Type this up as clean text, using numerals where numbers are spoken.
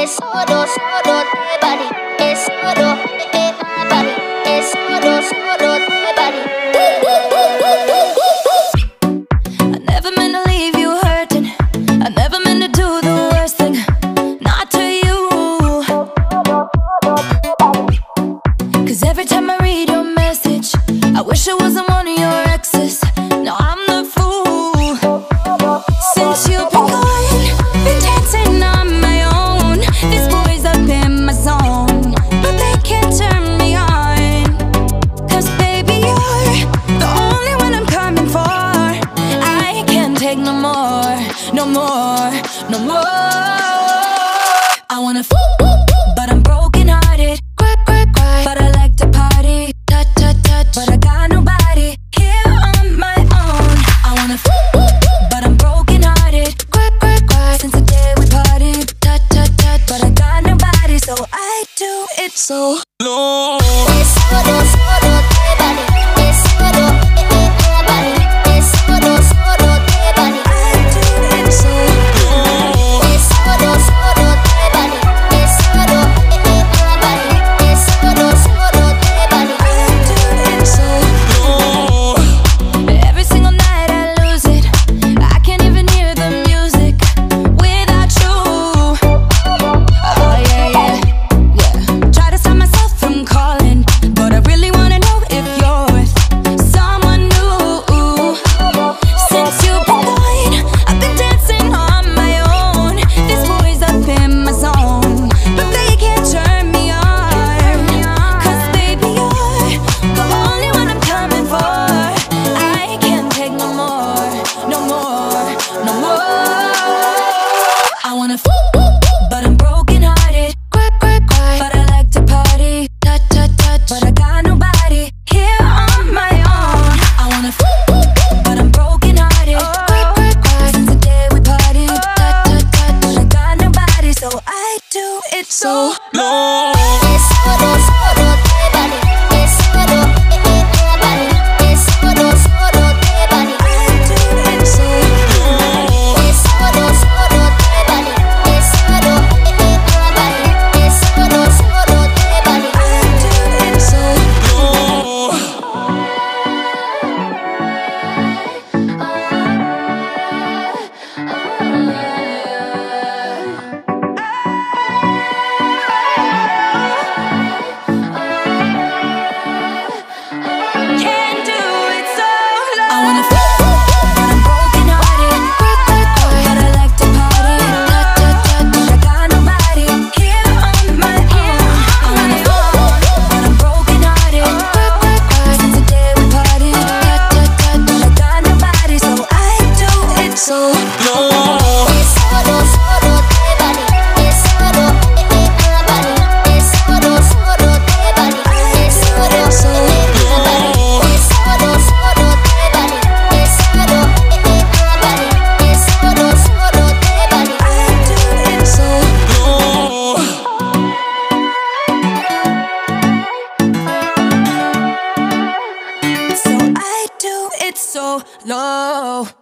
es solo, solo de body, es solo, body, es solo, solo de body. I never meant to leave you hurting. I never meant to do the worst thing, not to you. 'Cause every time I read your message, I wish I wasn't one of your exes. No, I'm the fool. Since you've been gone, been dancing on my own. These boys up in my zone, but they can't turn me on. 'Cause baby, you're the only one I'm coming for. I can't take no more, no more, no more. I wanna but I'm broken hearted. Cry, cry, cry, but I like to party. Touch, touch, touch, but I got nobody here on my own. I wanna but I'm broken hearted. Cry, cry, cry, since the day we parted. Touch, touch, touch, but I got nobody, so I do it so low. Es solo, solo de body, es solo, body, es solo, solo de body. I do it so low. Es solo, solo de body, es solo, body, es solo, solo de body. I do it so low. Every single night I lose it. I can't even hear the music without you. Oh yeah, yeah, yeah. Try to stop myself from calling, but I really wanna know if you're with someone new. Since you've been gone, I've been dancing on my own. These boys up in my zone, but they can't turn me on. 'Cause baby, you're the only one I'm coming for. I can't take no more, no more, no more. I wanna but I'm broken hearted. Cry, cry, cry, but I like to party. Touch, touch, touch, but I got nobody here on my own. I wanna but I'm broken hearted. Cry, cry, cry, since the day we parted. Touch, touch, touch, but I got nobody, so I do it so low. Es solo, solo de body, es solo, body, es solo, solo de body. I do it so low. Es solo, solo de body, es solo, body, es solo, solo de body. I do it so low. Can't do it so low. I wanna but I'm broken hearted. Cry, cry, cry, but I like to party. Touch, touch, touch, but I got nobody here on my own. I wanna but I'm broken hearted. Cry, cry, cry, since the day we parted. Touch, touch, touch, but I got nobody, so I do it so low. Es solo, solo de body, es solo, body, es solo, solo de body, es solo, body, es solo, solo de body, es solo, body, es solo, solo de body. I do it so low. So I do it so low.